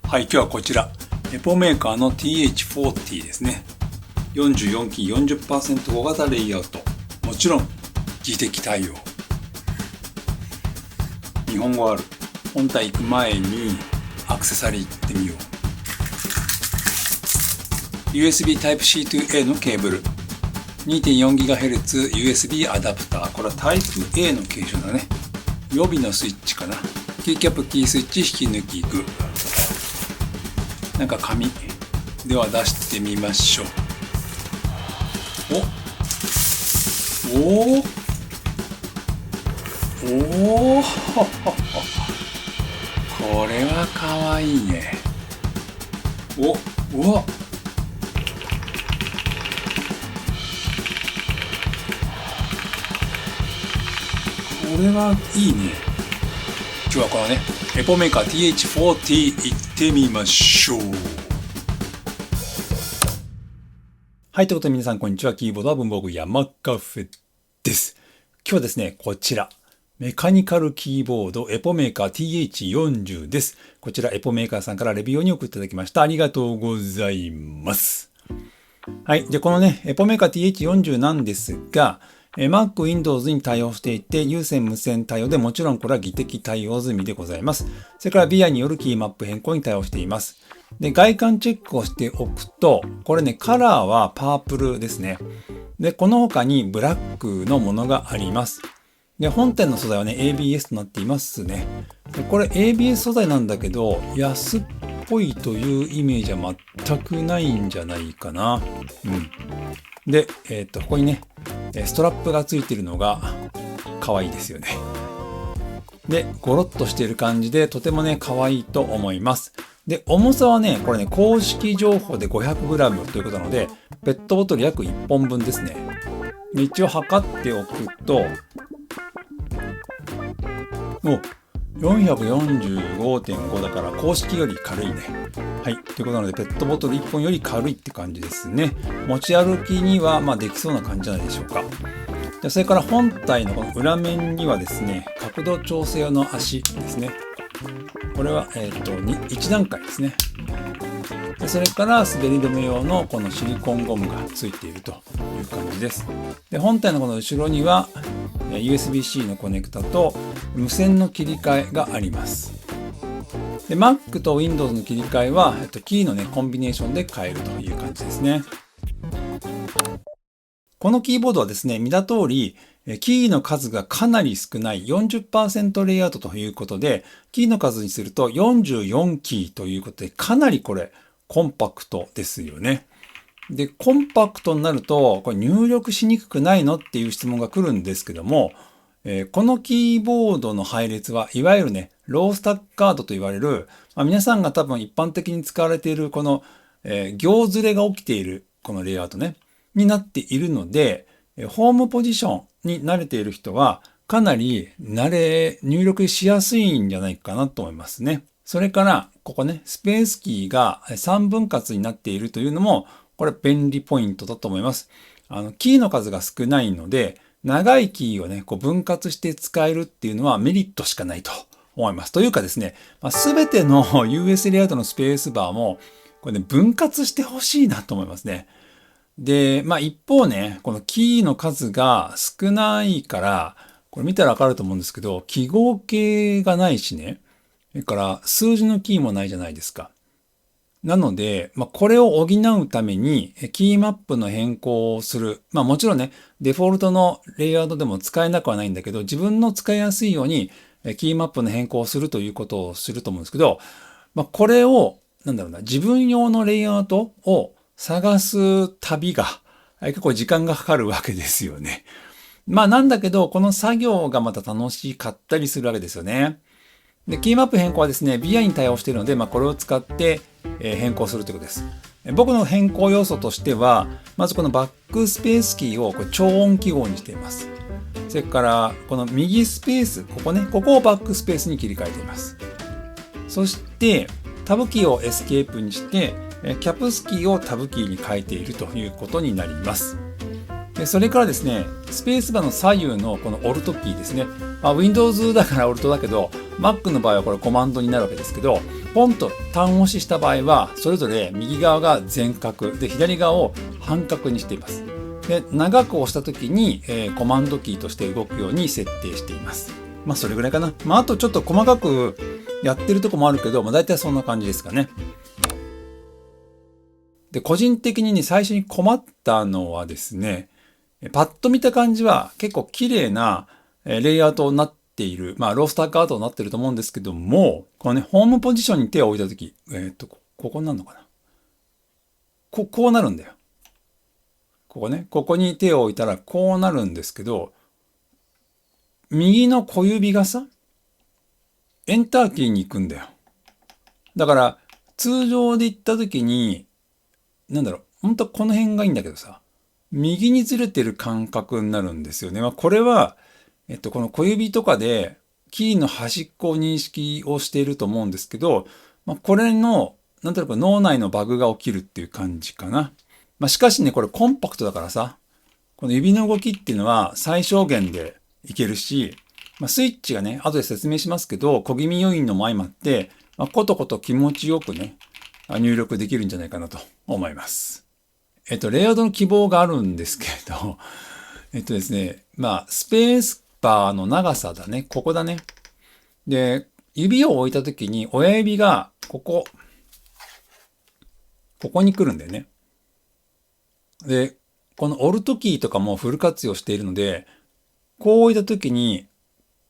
はい、今日はこちらエポメーカーの TH40 ですね。44キー 40% 小型レイアウト、もちろん自適対応。日本語ある。本体行く前にアクセサリー行ってみよう。 USB Type-C to A のケーブル、 2.4GHz USB アダプター。これはタイプ A の形状だね。予備のスイッチかな。キーキャップ、キースイッチ、引き抜きグー。なんか紙では出してみましょう。おおおおこれはかわいいね。うわ、これはいいね。今日はこのねエポメーカー TH40 行ってみましょう。はい、ということで皆さんこんにちは。キーボードは文房具山カフェです。今日はですね、こちらメカニカルキーボードエポメーカー TH40 です。こちらエポメーカーさんからレビューに送っていただきました。ありがとうございます。はい。で、このね、エポメーカー TH40 なんですが、Mac、Windows に対応していて、有線無線対応でもちろんこれは技適対応済みでございます。それから VI によるキーマップ変更に対応しています。で、外観チェックをしておくと、これね、カラーはパープルですね。で、この他にブラックのものがあります。で、本体の素材はね、ABS となっていますね。で、これ ABS 素材なんだけど、安っぽいというイメージは全くないんじゃないかな。で、ここにね、ストラップがついているのが可愛いですよね。で、ゴロッとしている感じでとてもね、可愛いと思います。で、重さはね、これね、公式情報で 500g ということなので、ペットボトル約1本分ですね。で、一応測っておくと、445.5 だから公式より軽いね。はい。ということなので、ペットボトル1本より軽いって感じですね。持ち歩きには、できそうな感じじゃないでしょうか。で、それから本体のこの裏面にはですね、角度調整用の足ですね。これは、1段階ですね。で、それから滑り止め用のこのシリコンゴムがついているという感じです。で、本体のこの後ろには USB-C のコネクタと無線の切り替えがあります。で、Mac と Windows の切り替えは、キーのね、コンビネーションで変えるという感じですね。このキーボードはですね、見た通り、キーの数がかなり少ない 40% レイアウトということで、キーの数にすると44キーということで、かなりこれコンパクトですよね。で、コンパクトになると、これ入力しにくくないのっていう質問が来るんですけども、このキーボードの配列はいわゆるね、ロースタッカードと言われる、皆さんが多分一般的に使われているこの、行ずれが起きているこのレイアウトね、になっているので、ホームポジションに慣れている人はかなり入力しやすいんじゃないかなと思いますね。それから、ここね、スペースキーが3分割になっているというのも、これ便利ポイントだと思います。キーの数が少ないので、長いキーをね、こう分割して使えるっていうのはメリットしかないと思います。というかですね、すべての US レイアウトのスペースバーも、これね、分割してほしいなと思いますね。で、一方ね、このキーの数が少ないから、これ見たらわかると思うんですけど、記号形がないしね、それから数字のキーもないじゃないですか。なので、これを補うために、キーマップの変更をする。もちろんね、デフォルトのレイアウトでも使えなくはないんだけど、自分の使いやすいように、キーマップの変更をするということをすると思うんですけど、これを、自分用のレイアウトを探す旅が結構時間がかかるわけですよね。なんだけど、この作業がまた楽しかったりするわけですよね。で、キーマップ変更はですね、VI に対応しているので、これを使って変更するということです。僕の変更要素としては、まずこのバックスペースキーをこれ超音記号にしています。それから、この右スペース、ここをバックスペースに切り替えています。そして、タブキーをエスケープにして、キャプスキーをタブキーに変えているということになります。それからですね、スペースバーの左右のこのオルトキーですね。Windows だからオルトだけど、Mac の場合はこれコマンドになるわけですけど、ポンと単押しした場合は、それぞれ右側が全角で左側を半角にしています。で、長く押した時に、コマンドキーとして動くように設定しています。それぐらいかな。あとちょっと細かくやってるとこもあるけど、大体そんな感じですかね。で、個人的にね、最初に困ったのはですね、パッと見た感じは結構綺麗なレイアウトになっている、ロースターカードになってると思うんですけども、このね、ホームポジションに手を置いたとき、ここになるのかな。こうなるんだよ。ここね、ここに手を置いたらこうなるんですけど、右の小指がさ、エンターキーに行くんだよ。だから、通常で行ったときに、本当はこの辺がいいんだけどさ、右にずれてる感覚になるんですよね。これは、この小指とかでキーの端っこを認識をしていると思うんですけど、これの、脳内のバグが起きるっていう感じかな。しかしね、これコンパクトだからさ、この指の動きっていうのは最小限でいけるし、スイッチがね、後で説明しますけど、小気味良いのも相まって、コトコト気持ちよくね、入力できるんじゃないかなと思います。レイアウトの希望があるんですけれど、ですね、スペースバーの長さだね。ここだね。で、指を置いたときに親指がここに来るんだよね。で、このオルトキーとかもフル活用しているので、こう置いたときに、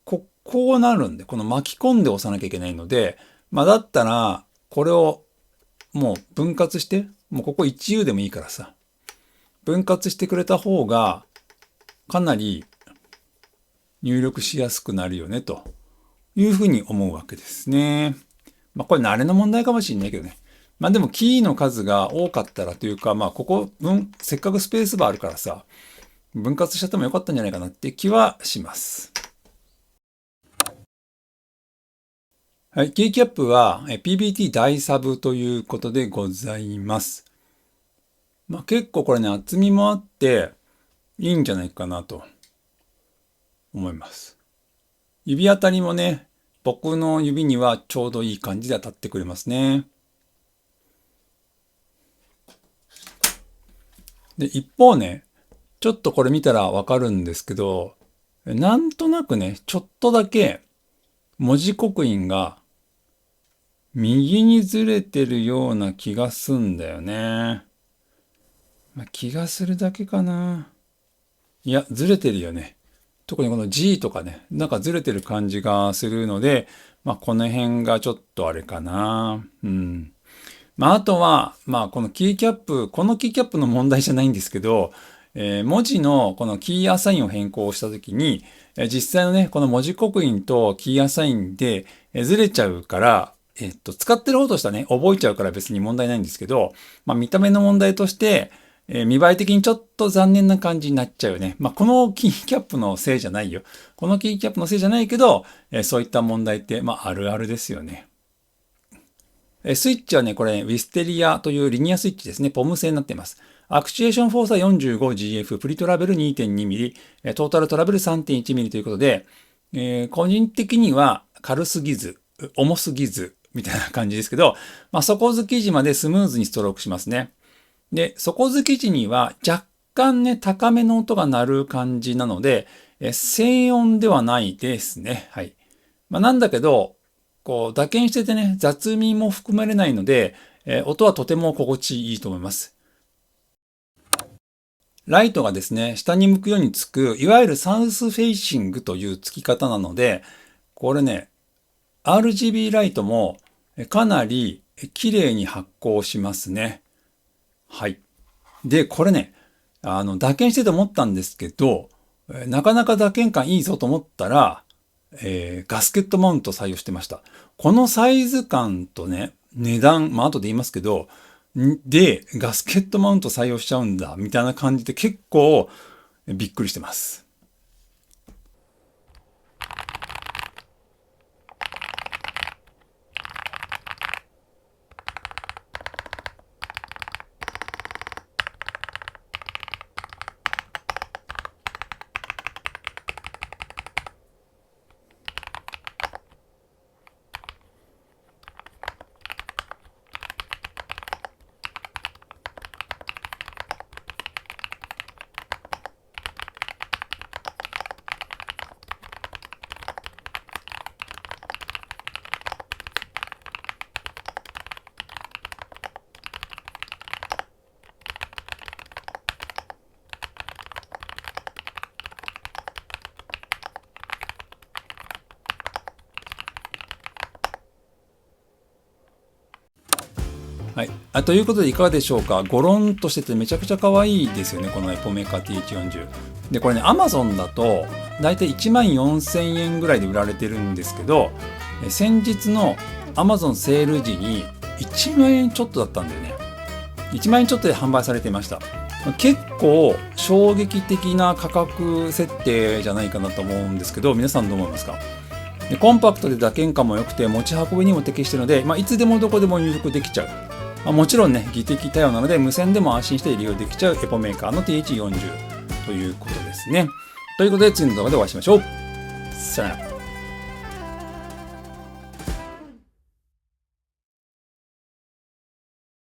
こうなるんで、この巻き込んで押さなきゃいけないので、だったら、これをもう分割して、もうここ 1U でもいいからさ、分割してくれた方が、かなり入力しやすくなるよね、というふうに思うわけですね。これ慣れの問題かもしれないけどね。でもキーの数が多かったらというか、せっかくスペースバーあるからさ、分割しちゃってもよかったんじゃないかなって気はします。はい、キーキャップは PBT 大サブということでございます。結構これね、厚みもあっていいんじゃないかなと思います。指当たりもね、僕の指にはちょうどいい感じで当たってくれますね。で、一方ね、ちょっとこれ見たらわかるんですけど、なんとなくね、ちょっとだけ文字刻印が右にずれてるような気がすんだよね。気がするだけかな。いや、ずれてるよね。特にこの G とかね、ずれてる感じがするので、この辺がちょっとあれかな。うん。あとは、このキーキャップ、このキーキャップの問題じゃないんですけど、文字のこのキーアサインを変更したときに、実際のね、この文字刻印とキーアサインでずれちゃうから、使ってる方としてはね、覚えちゃうから別に問題ないんですけど、見た目の問題として、見栄え的にちょっと残念な感じになっちゃうよね。このキーキャップのせいじゃないよ。このキーキャップのせいじゃないけど、そういった問題って、あるあるですよね。スイッチはね、これ、ウィステリアというリニアスイッチですね。ポム製になっています。アクチュエーションフォーサ 45GF、プリトラベル 2.2mm、トータルトラベル 3.1mm ということで、個人的には軽すぎず、重すぎず、みたいな感じですけど、底付き時までスムーズにストロークしますね。で、底付き時には若干ね、高めの音が鳴る感じなので、静音ではないですね。はい。なんだけど、打鍵しててね、雑味も含まれないので、音はとても心地いいと思います。ライトがですね、下に向くようにつく、いわゆるサウスフェイシングというつき方なので、これね、RGB ライトもかなり綺麗に発光しますね。はい。で、これね、打鍵してて思ったんですけど、なかなか打鍵感いいぞと思ったら、ガスケットマウント採用してました。このサイズ感とね、値段、後で言いますけど、で、ガスケットマウント採用しちゃうんだ、みたいな感じで結構びっくりしてます。はい。ということでいかがでしょうか。ゴロンとしててめちゃくちゃ可愛いですよね。このエポメーカー TH40。で、これね、Amazon だと、だいたい14,000円ぐらいで売られてるんですけど、先日の Amazon セール時に1万円ちょっとだったんだよね。1万円ちょっとで販売されていました。結構衝撃的な価格設定じゃないかなと思うんですけど、皆さんどう思いますか？でコンパクトで打鍵感も良くて持ち運びにも適しているので、いつでもどこでも入力できちゃう。もちろんね、技的対応なので無線でも安心して利用できちゃうエポメーカーの TH40 ということですね。ということで次の動画でお会いしましょう。さよなら。